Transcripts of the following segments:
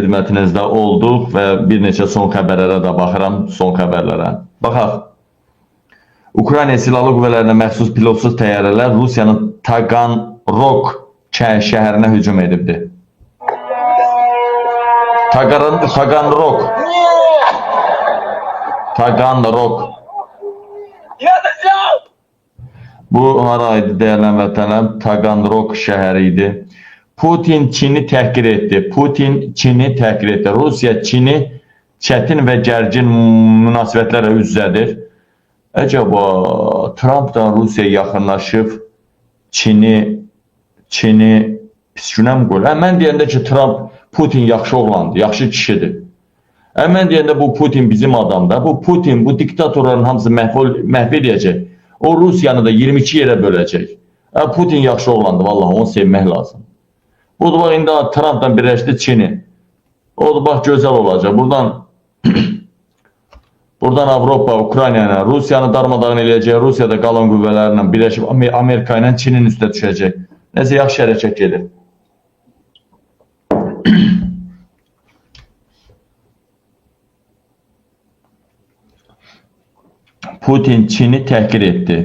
xidmətinizdə olduq və bir neçə son xəbərlərə də baxıram, son xəbərlərə. Baxaq. Ukrayna Silahlı Qüvvələrinə məxsus pilotsuz təyyarələr Rusiyanın Taganrog şəhərinə hücum edibdi. Taganrog. Bu haraydı dəyərli vətəndaşlar? Taganrog şəhəri idi. Putin Çini təhqir etdi. Rusiya Çini çətin və gərgin münasibətlərlə üz-üzədir. Əcəba Trumpdan Rusiya yaxınlaşıb Çini pis günə mi qoyur? Mən deyəndə ki, Putin yaxşı oğlandır, yaxşı kişidir. Mən deyəndə bu Putin bizim adamdır. Bu Putin bu diktatorların hamısı məhv edəcək. O Rusiyanı da 22 yerə böləcək. Putin yaxşı oğlandır, vallahi onu sevmək lazım. O da bax, indi Trumpdan birləşdi Çini. O da bax, gözəl olacaq. Buradan Avropa, Ukrayna ilə Rusiyanı darmadağın eləyəcək. Rusiya da qalan qüvvələrlə birləşib Amerika ilə Çinin üstə düşəcək. Nəsə yaxşı hərəkət gedir. Putin Çini təhqir etdi.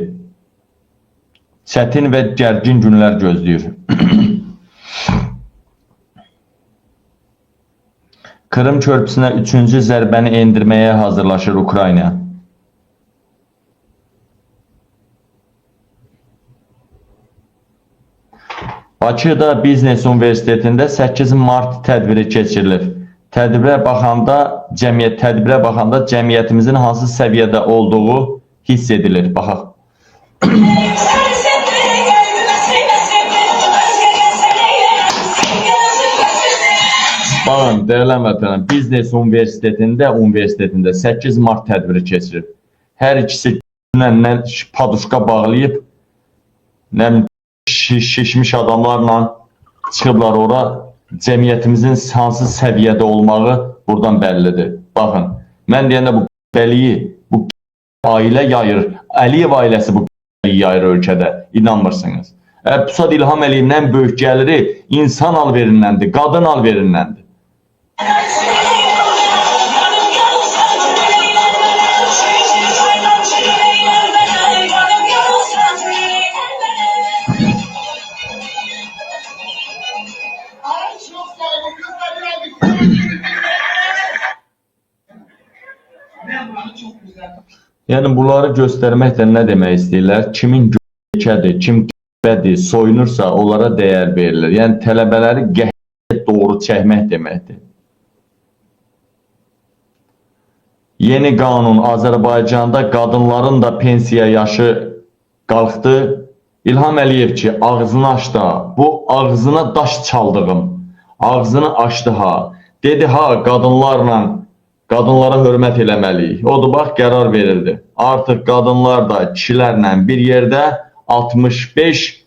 Çətin və gərgin günlər gözləyir. Krım körpüsünə 3-cü zərbəni endirməyə hazırlaşır Ukrayna. Bakıda Biznes Universitetində 8 mart tədbiri keçirilir. Tədbirə baxanda cəmiyyətimizin hansı səviyyədə olduğu hiss edilir. Baxaq. Baxın, dəyərli vətəndaşlar, Biznes Universitetində 8 mart tədbiri keçirib. Hər ikisi nə paduşka bağlayıb, nə şişmiş adamlarla çıxıblar ora. Cəmiyyətimizin hansı səviyyədə olmağı buradan bəllidir. Baxın, mən deyəndə bu qəliyi, bu ailə yayır, Əliyev ailəsi bu qəliyi yayır ölkədə, inanmırsınız. Pusat İlham Əliyevin ən böyük gəliri insan alverindəndir, qadın alverindəndir. Yəni, bunları göstərməklə nə demək istəyirlər? Kimin gökədir, kim qəbədir, soyunursa onlara dəyər verilir. Yəni, tələbələri qəhrə doğru çəkmək deməkdir. Yeni qanun Azərbaycanda qadınların da pensiya yaşı qalxdı. İlham Əliyev ki, ağzını açdı, bu ağzına daş çaldığım, ağzını açdı ha. Dedi ha, qadınlara hörmət eləməliyik. O da bax, qərar verildi. Artıq qadınlar da kişilərlə bir yerdə 65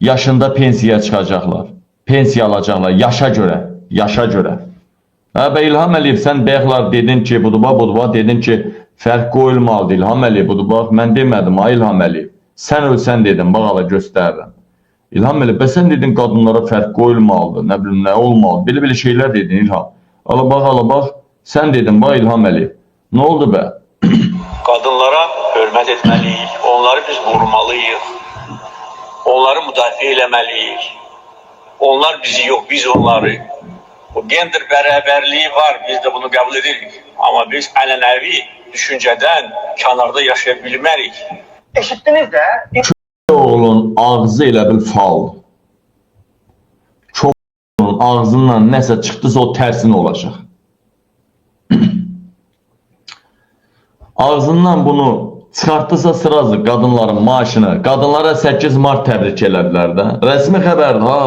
yaşında pensiyaya çıxacaqlar. Pensiya alacaqlar, yaşa görə. İlham Əliyev, sən bəxtlar dedin ki, buduba, dedin ki, fərq qoyulmalıdır İlham Əliyev, buduba. Mən demədim, ha İlham Əliyev. Sən ölsən dedim, bax, ala göstərirəm. İlham Əliyev, sən dedin qadınlara fərq qoyulmalıdır, nə bilim, nə olmalıdır. Belə şeylər dedin İlham. Ala bax, sən dedin, bax İlham Əliyev. Nə oldu bə? Qadınlara hörmət etməliyik, onları biz qorumalıyıq, onları müdafiə eləməliyik. Onlar bizi yox, biz onları. Bu gender bərabərliyi var, biz de bunu qəbul edirik. Amma biz ənənəvi düşüncədən kənarda yaşaya bilmərik. Eşitdiniz də? Oğlun ağzı elə bil faldır. Çoğunun ağzından nəsə çıxdısa o tərsinə olacaq. Ağzından bunu çıxartdısa sırazı qadınların maaşını, qadınlara 8 mart təbrik elədilər də. Rəsmi xəbərdir ha.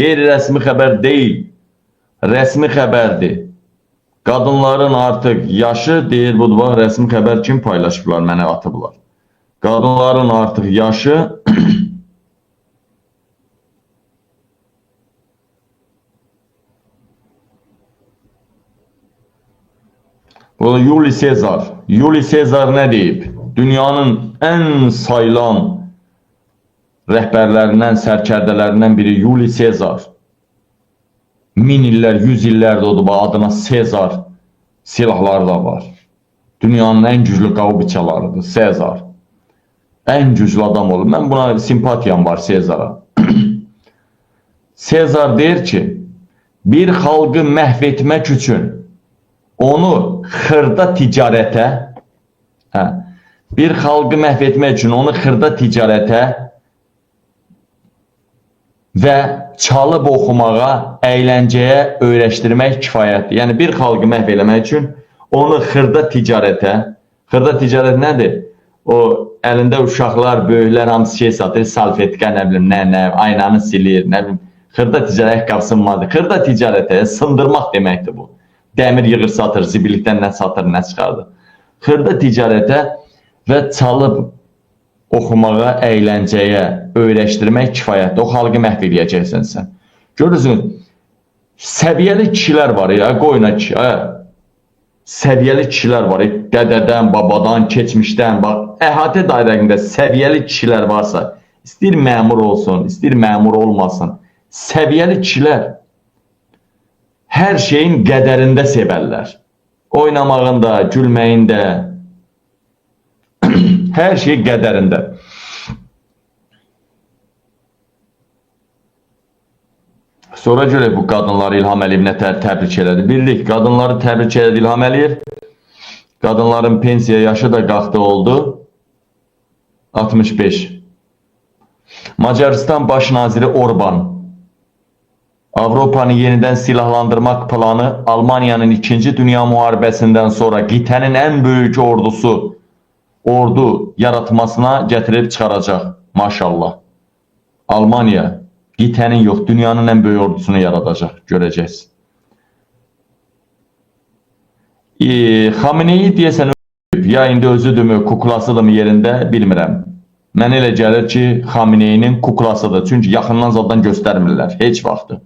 Qeyri-rəsmi xəbər deyil. Rəsmi xəbərdir. Qadınların artıq yaşı deyir, budur bax, rəsmi xəbər kim paylaşıblar, mənə atıblar. Qadınların artıq yaşı bu Yuli Sezar. Yuli Sezar nə deyib? Dünyanın ən sayılan rəhbərlərindən, sərkərdələrindən biri Yuli Sezar. 1000 illər, 100 illərdir odur. Adına Sezar silahları da var. Dünyanın ən güclü qavı bıçalarıdır Sezar. Ən güclü adam olur. Mən buna simpatiyam var Sezara. Sezar deyir ki, bir xalqı məhv etmək üçün onu xırda ticarətə, bir xalqı məhv etmək üçün onu xırda ticarətə və çalıb oxumağa, əyləncəyə öyrəşdirmək kifayətdir. Yəni bir xalqı məhv eləmək üçün onu xırda ticarətə, xırda ticarət nədir? O əlində uşaqlar, böyüklər hamısı şey satır, salfetka, nə bilim, nə, aynanı silir, nə bilim, xırda ticarət qapsınmadır. Xırda ticarətə sındırmaq deməkdir bu. Dəmir yığır satır, zibilikdən nə satır, nə çıxardır. Xırda ticarətə və çalıb oxumağa, əyləncəyə öyrəşdirmək kifayətdir. O xalqı məhv eləyəcəksən sən. Görürsünüz, səviyyəli kişilər var ya, qoyuna ki, səviyyəli kişilər var, dədədən, babadan, keçmişdən, bax, əhatə dairəsində səviyyəli kişilər varsa, istəyir məmur olsun, istəyir məmur olmasın, səviyyəli kişilər hər şeyin qədərində sevərlər. Oynamağında, gülməyində, hər şey qədərində. Sonra görək bu qadınları İlham Əliyev nə təbrik elədi. Bildik, qadınları təbrik elədi İlham Əliyev. Qadınların pensiya yaşı da qalxdı oldu. 65. Macaristan Baş Naziri Orban. Avropanı yenidən silahlandırmaq planı Almaniyanın 2-ci Dünya Müharibəsindən sonra qitənin ən böyük ordu yaratmasına gətirib çıxaracaq. Maşallah. Almaniya qitənin yox, dünyanın ən böyük ordusunu yaradacaq. Görəcəksiniz. Xameneyi deyəsən ölüb, ya indi özüdürmü, kuklasıdırmı yerində bilmirəm. Mənə elə gəlir ki, Xameneyinin kuklasıdır. Çünki yaxından zaten göstərmirlər. Heç vaxtı.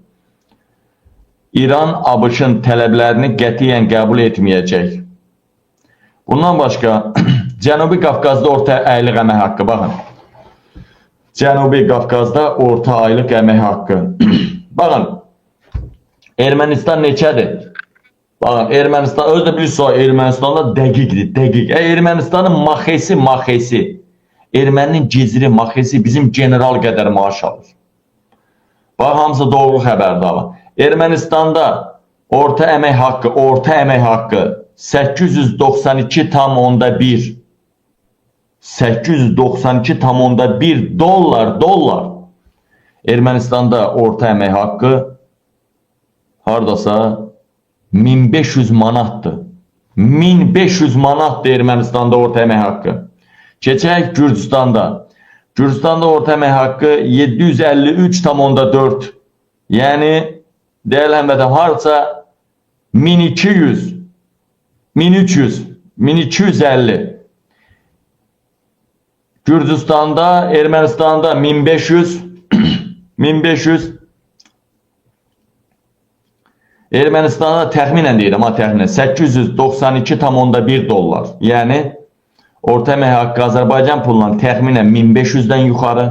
İran ABŞ-ın tələblərini qətiyyən qəbul etməyəcək. Bundan başqa, Cənubi Qafqazda orta aylıq əmək haqqı. Baxın. Cənubi Qafqazda orta aylıq əmək haqqı. Baxın. Ermənistan neçədir? Baxın, Ermənistan, özü də bilirsiniz, Ermənistanda dəqiqdir, dəqiq. Ermənistanın maxesi. Erməninin gizri, maxesi bizim general qədər maaş alır. Bax, hamısı doğru xəbərdir. Ermənistanda orta əmək haqqı 892,1 892,1 dollar. Ermənistanda orta əmək haqqı hardasa 1500 manatdır. 1500 manatdır Ermənistanda orta əmək haqqı. Keçək Gürcüstanda. Gürcüstanda orta əmək haqqı 753,4. Yəni, deyəl həmbədən harca 1200, 1300, 1250. Gürcüstanda, Ermənistanda 1500, 1500. Ermənistanda təxminən deyirəm, təxminən 892,1 dollar. Yəni, orta əmək haqqı Azərbaycan pulundan təxminən 1500-dən yuxarı.